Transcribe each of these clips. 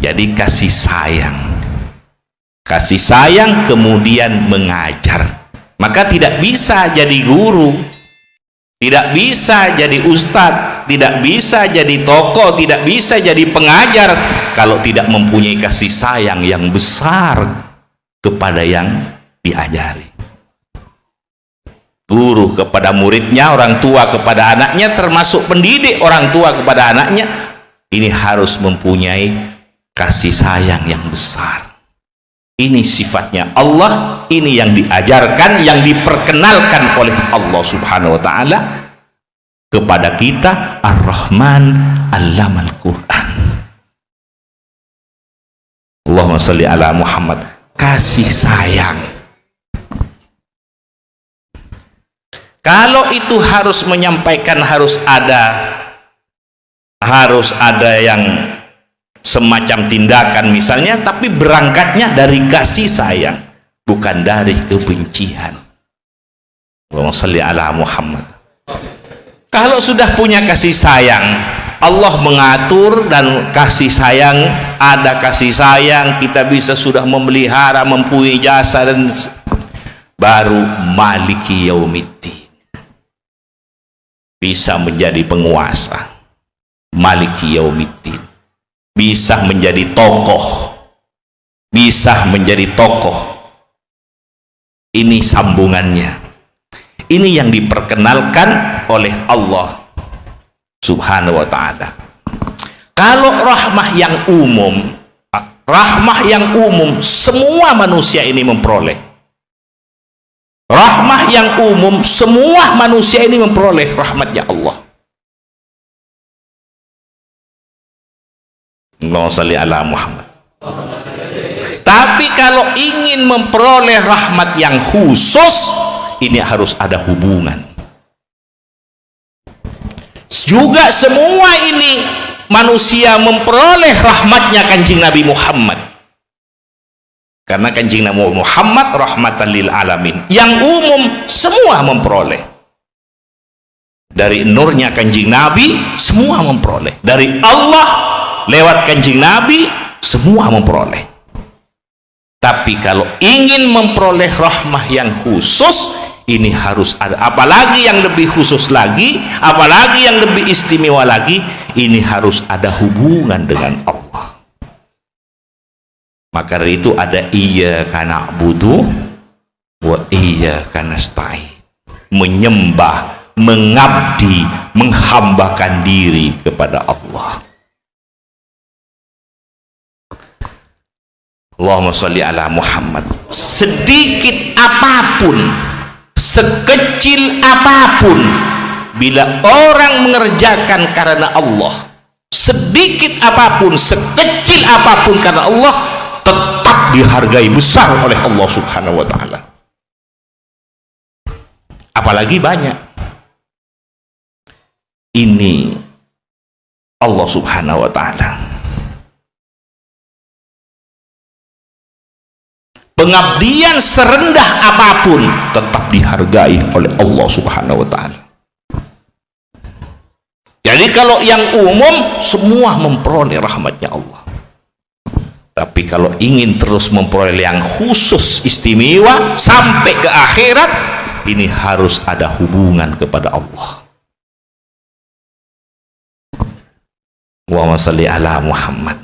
Jadi kasih sayang kemudian mengajar. Maka tidak bisa jadi guru, tidak bisa jadi ustadz, tidak bisa jadi tokoh, tidak bisa jadi pengajar kalau tidak mempunyai kasih sayang yang besar kepada yang diajari. Guru kepada muridnya, orang tua kepada anaknya, termasuk pendidik orang tua kepada anaknya, ini harus mempunyai kasih sayang yang besar. Ini sifatnya Allah, ini yang diajarkan, yang diperkenalkan oleh Allah Subhanahu wa Ta'ala kepada kita. Ar-Rahman Allamal Quran. Allahumma sholli ala Muhammad. Kasih sayang. Kalau itu harus menyampaikan, harus ada yang semacam tindakan misalnya, tapi berangkatnya dari kasih sayang, bukan dari kebencian. Allahumma sholli ala Muhammad. Kalau sudah punya kasih sayang, Allah mengatur, dan kasih sayang, ada kasih sayang, kita bisa sudah memelihara, mempunyai jasa, dan baru maliki yaumiddin, bisa menjadi penguasa, maliki yaumiddin, bisa menjadi tokoh, ini sambungannya, ini yang diperkenalkan oleh Allah Subhanahu wa Ta'ala. Kalau rahmah yang umum semua manusia ini memperoleh. Rahmah yang umum semua manusia ini memperoleh rahmatnya Allah. Allahumma sholli ala Muhammad. Tapi kalau ingin memperoleh rahmat yang khusus, ini harus ada hubungan. Juga semua ini manusia memperoleh rahmatnya Kanjeng Nabi Muhammad. Karena Kanjeng Nabi Muhammad rahmatan lil alamin, yang umum semua memperoleh. Dari nurnya Kanjeng Nabi semua memperoleh, dari Allah lewat Kanjeng Nabi semua memperoleh. Tapi kalau ingin memperoleh rahmah yang khusus, ini harus ada, apalagi yang lebih khusus lagi, apalagi yang lebih istimewa lagi, ini harus ada hubungan dengan Allah. Maka dari itu ada iyyaka na'budu wa iyyaka nasta'in, menyembah, mengabdi, menghambakan diri kepada Allah. Allahumma sholli ala Muhammad. Sedikit apapun, sekecil apapun, bila orang mengerjakan karena Allah, sedikit apapun, sekecil apapun karena Allah, tetap dihargai besar oleh Allah Subhanahu wa Ta'ala. Apalagi banyak. Ini Allah Subhanahu wa Ta'ala. Pengabdian serendah apapun tetap dihargai oleh Allah Subhanahu wa Ta'ala. Jadi kalau yang umum semua memperoleh rahmatnya Allah. Tapi kalau ingin terus memperoleh yang khusus istimewa sampai ke akhirat, ini harus ada hubungan kepada Allah. Allahumma sholli ala Muhammad.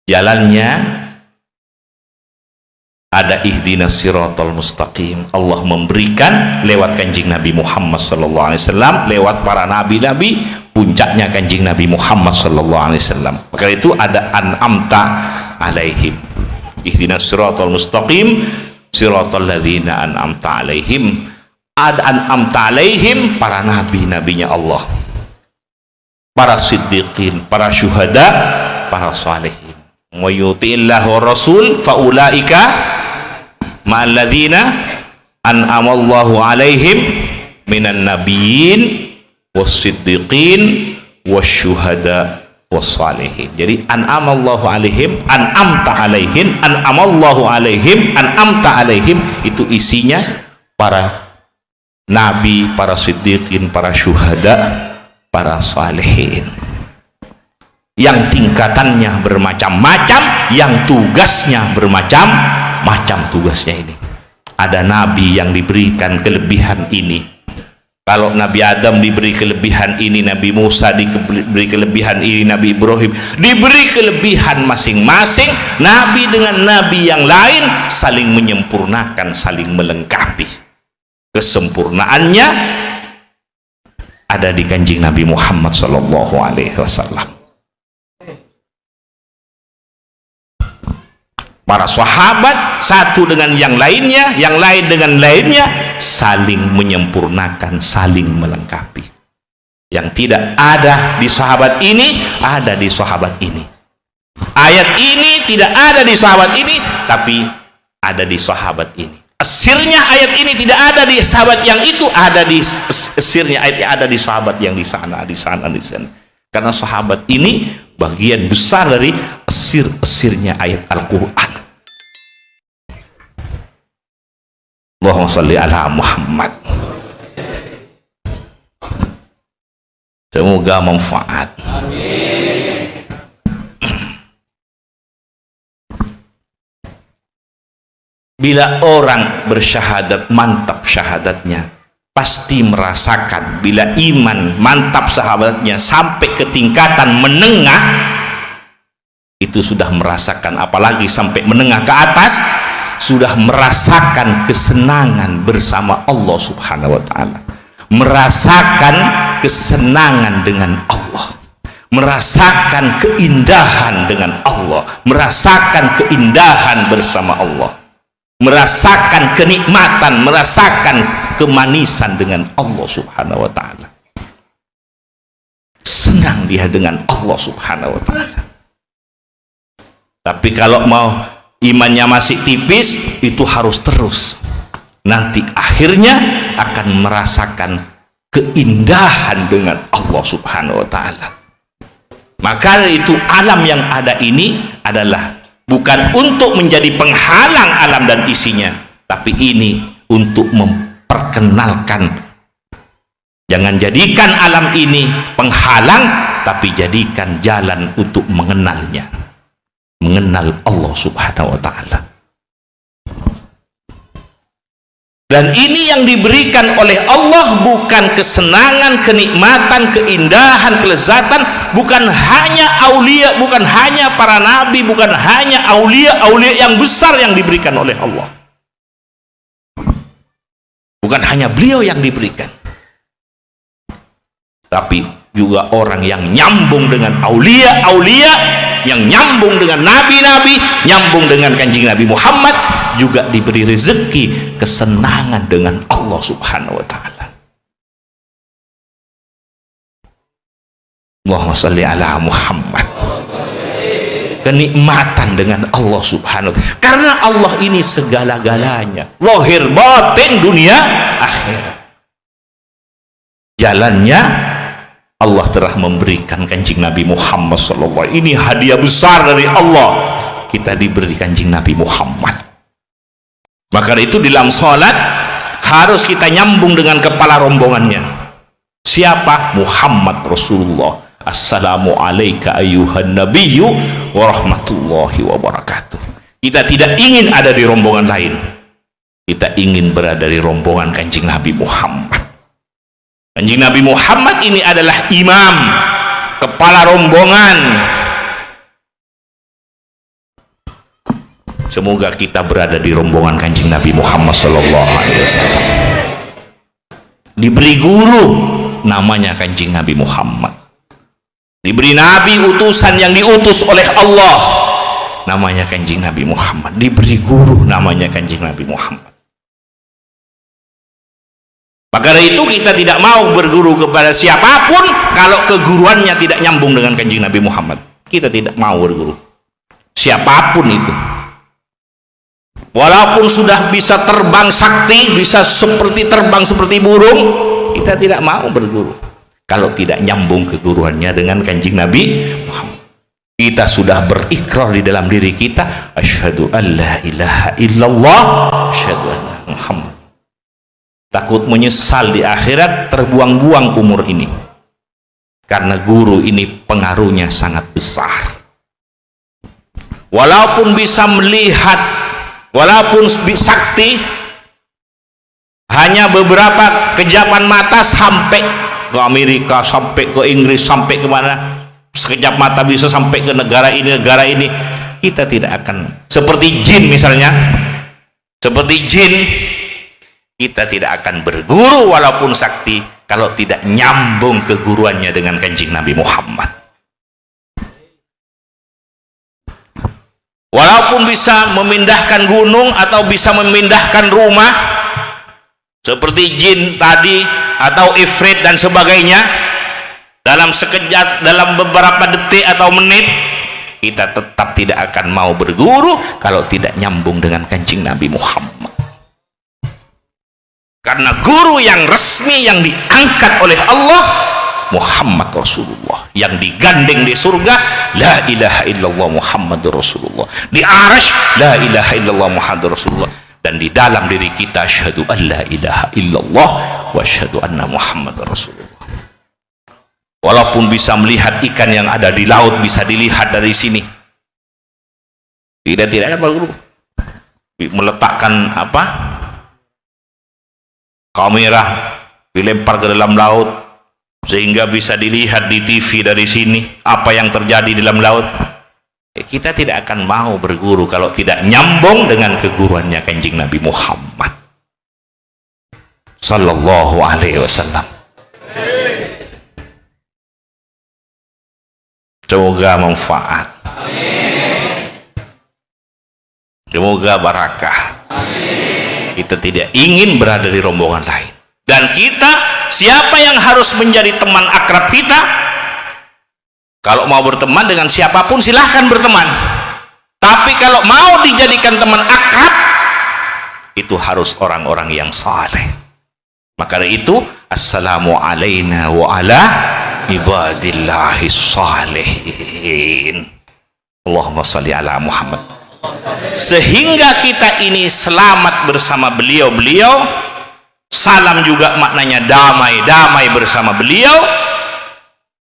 Jalannya ada ihdinas siratal mustaqim. Allah memberikan lewat Kanjeng Nabi Muhammad sallallahu alaihi wasallam, lewat para nabi-nabi, puncaknya Kanjeng Nabi Muhammad sallallahu alaihi wasallam. Maka itu ada an'amta alaihim. Ihdinas siratal mustaqim, siratal ladzina an'amta alaihim. Ada an'amta alaihim, para nabi-nabinya Allah, para siddiqin, para syuhada, para salihin. Wa yuti'illahu rasul faulaika ma'alladzina an'amallahu alaihim minan nabiyyin was-siddiqin wasyuhada was-salihin. Jadi an'amallahu alaihim, an'amta alaihim, an'amallahu alaihim, an'amta alaihim, itu isinya para nabi, para siddiqin, para syuhada, para salihin. yang tingkatannya bermacam-macam, yang tugasnya bermacam-macam. Tugasnya ini ada nabi yang diberikan kelebihan ini. Kalau Nabi Adam diberi kelebihan ini, Nabi Musa diberi kelebihan ini, Nabi Ibrahim diberi kelebihan masing-masing. Nabi dengan nabi yang lain saling menyempurnakan, saling melengkapi. Kesempurnaannya ada di Kanjeng Nabi Muhammad sallallahu alaihi wasallam. Para sahabat satu dengan yang lainnya, yang lain dengan lainnya, saling menyempurnakan, saling melengkapi. Yang tidak ada di sahabat ini, ada di sahabat ini. Ayat ini tidak ada di sahabat ini, tapi ada di sahabat ini. Esirnya ayat ini tidak ada di sahabat yang itu, ada di esirnya ayat ada di sahabat yang di sana, di sana, di sana. Karena sahabat ini bagian besar dari esir-esirnya ayat Al-Quran. Allahumma sholli ala Muhammad. Semoga manfaat. Bila orang bersyahadat mantap syahadatnya, pasti merasakan. Bila iman mantap sahabatnya sampai ke tingkatan menengah, itu sudah merasakan. Apalagi sampai menengah ke atas, sudah merasakan kesenangan bersama Allah subhanahu wa ta'ala, merasakan kesenangan dengan Allah, merasakan keindahan dengan Allah, merasakan keindahan bersama Allah, merasakan kenikmatan, merasakan kemanisan dengan Allah subhanahu wa ta'ala. Senang dia dengan Allah subhanahu wa ta'ala. Tapi kalau mau imannya masih tipis, itu harus terus. Nanti akhirnya akan merasakan keindahan dengan Allah subhanahu wa ta'ala. Maka itu alam yang ada ini adalah bukan untuk menjadi penghalang alam dan isinya, tapi ini untuk memperkenalkan. Jangan jadikan alam ini penghalang, tapi jadikan jalan untuk mengenalnya, mengenal Allah subhanahu wa ta'ala. Dan ini yang diberikan oleh Allah, bukan kesenangan, kenikmatan, keindahan, kelezatan, bukan hanya aulia, bukan hanya para nabi, bukan hanya aulia-aulia yang besar yang diberikan oleh Allah. Bukan hanya beliau yang diberikan, tapi juga orang yang nyambung dengan aulia-aulia, yang nyambung dengan nabi-nabi, nyambung dengan Kanjeng Nabi Muhammad, juga diberi rezeki kesenangan dengan Allah subhanahu wa ta'ala. Allahumma sholli ala Muhammad. Kenikmatan dengan Allah subhanahu wa ta'ala, karena Allah ini segala-galanya, zahir batin, dunia akhirat. Jalannya Allah telah memberikan Kanjeng Nabi Muhammad sallallahu alaihi wasallam. Ini hadiah besar dari Allah, kita diberi Kanjeng Nabi Muhammad. Maka itu di dalam sholat harus kita nyambung dengan kepala rombongannya. Siapa? Muhammad Rasulullah. Assalamu alayka ayyuhan nabiyyu wa rahmatullahi wa barakatuh. Kita tidak ingin ada di rombongan lain, kita ingin berada di rombongan Kanjeng Nabi Muhammad. Kanjeng Nabi Muhammad ini adalah imam, kepala rombongan. Semoga kita berada di rombongan Kanjeng Nabi Muhammad sallallahu alaihi wasallam. Diberi guru namanya Kanjeng Nabi Muhammad. Diberi nabi utusan yang diutus oleh Allah namanya Kanjeng Nabi Muhammad. Diberi guru namanya Kanjeng Nabi Muhammad. Maka dari itu kita tidak mau berguru kepada siapapun kalau keguruannya tidak nyambung dengan Kanjeng Nabi Muhammad. Kita tidak mau berguru siapapun itu, walaupun sudah bisa terbang sakti, bisa seperti terbang seperti burung, kita tidak mau berguru kalau tidak nyambung keguruannya dengan Kanjeng Nabi Muhammad. Kita sudah berikrar di dalam diri kita, asyhadu an la ilaha illallah, asyhadu anna Muhammad. Takut menyesal di akhirat, terbuang-buang umur ini karena guru ini pengaruhnya sangat besar. Walaupun bisa melihat, walaupun sakti, hanya beberapa kejapan mata sampai ke Amerika, sampai ke Inggris, sampai kemana, sekejap mata bisa sampai ke negara ini. Kita tidak akan seperti jin misalnya, seperti jin, kita tidak akan berguru walaupun sakti kalau tidak nyambung keguruannya dengan Kanjeng Nabi Muhammad. Walaupun bisa memindahkan gunung atau bisa memindahkan rumah seperti jin tadi atau ifrit dan sebagainya, dalam sekejap, dalam beberapa detik atau menit, kita tetap tidak akan mau berguru kalau tidak nyambung dengan Kanjeng Nabi Muhammad. Karena guru yang resmi yang diangkat oleh Allah Muhammad Rasulullah, yang digandeng di surga la ilaha illallah Muhammadur Rasulullah, di arasy la ilaha illallah Muhammadur Rasulullah, dan di dalam diri kita asyhadu an la ilaha illallah wa asyhadu anna Muhammadar Rasulullah. Walaupun bisa melihat ikan yang ada di laut, bisa dilihat dari sini, tidak ada guru meletakkan kamera dilempar ke dalam laut sehingga bisa dilihat di TV dari sini apa yang terjadi di dalam laut. Kita tidak akan mau berguru kalau tidak nyambung dengan keguruannya Kanjeng Nabi Muhammad sallallahu alaihi wasallam. Semoga manfaat, semoga barakah. Kita tidak ingin berada di rombongan lain. Dan kita, siapa yang harus menjadi teman akrab kita? Kalau mau berteman dengan siapapun silahkan berteman, tapi kalau mau dijadikan teman akrab, itu harus orang-orang yang saleh. Maka dari itu, assalamu alaina wa ala ibadillahi salihin. Allahumma salli ala Muhammad. Sehingga kita ini selamat bersama beliau-beliau. Salam juga maknanya damai, damai bersama beliau.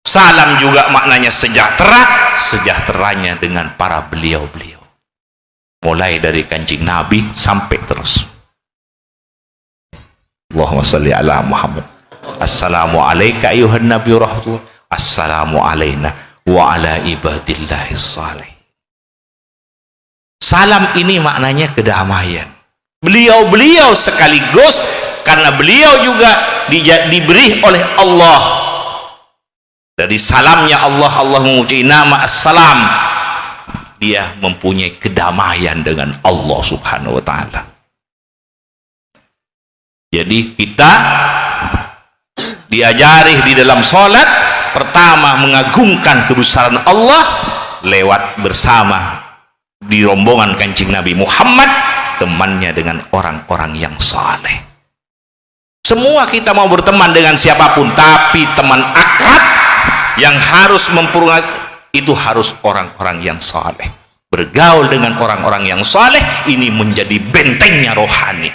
Salam juga maknanya sejahtera, sejahteranya dengan para beliau-beliau, mulai dari Kanjeng Nabi sampai terus. Allahumma salli ala Muhammad. Assalamu alayka ayuhan nabi rahmatullah. Assalamu alayna wa ala ibadillahi salih. Salam ini maknanya kedamaian. Beliau-beliau sekaligus, karena beliau juga diberi oleh Allah. Dari salamnya Allah mengucapkan nama Assalam, dia mempunyai kedamaian dengan Allah Subhanahu wa ta'ala. Jadi kita diajari di dalam sholat, pertama mengagungkan kebesaran Allah lewat bersama di rombongan Kanjeng Nabi Muhammad, temannya dengan orang-orang yang saleh. Semua kita mau berteman dengan siapapun, tapi teman akrab yang harus memperingati itu harus orang-orang yang saleh. Bergaul dengan orang-orang yang saleh ini menjadi bentengnya rohani,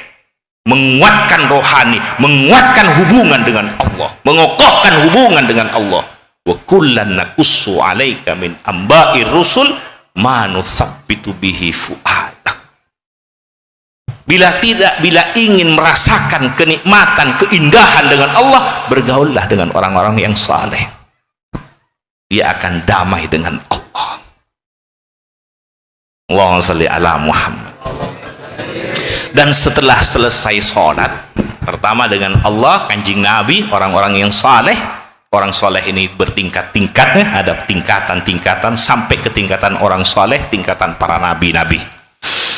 menguatkan rohani, menguatkan hubungan dengan Allah, mengokohkan hubungan dengan Allah. Wa kullan naqussu 'alaika min amba'ir rusul ma nusabbitu bihi fu'adak. Bila ingin merasakan kenikmatan, keindahan dengan Allah, bergaullah dengan orang-orang yang saleh. Dia akan damai dengan Allah. Allahumma shalli ala Muhammad. Dan setelah selesai sholat, pertama dengan Allah, Kanjeng Nabi, orang-orang yang saleh. Orang saleh ini bertingkat-tingkatnya, ada tingkatan-tingkatan sampai ke tingkatan orang saleh, tingkatan para nabi-nabi.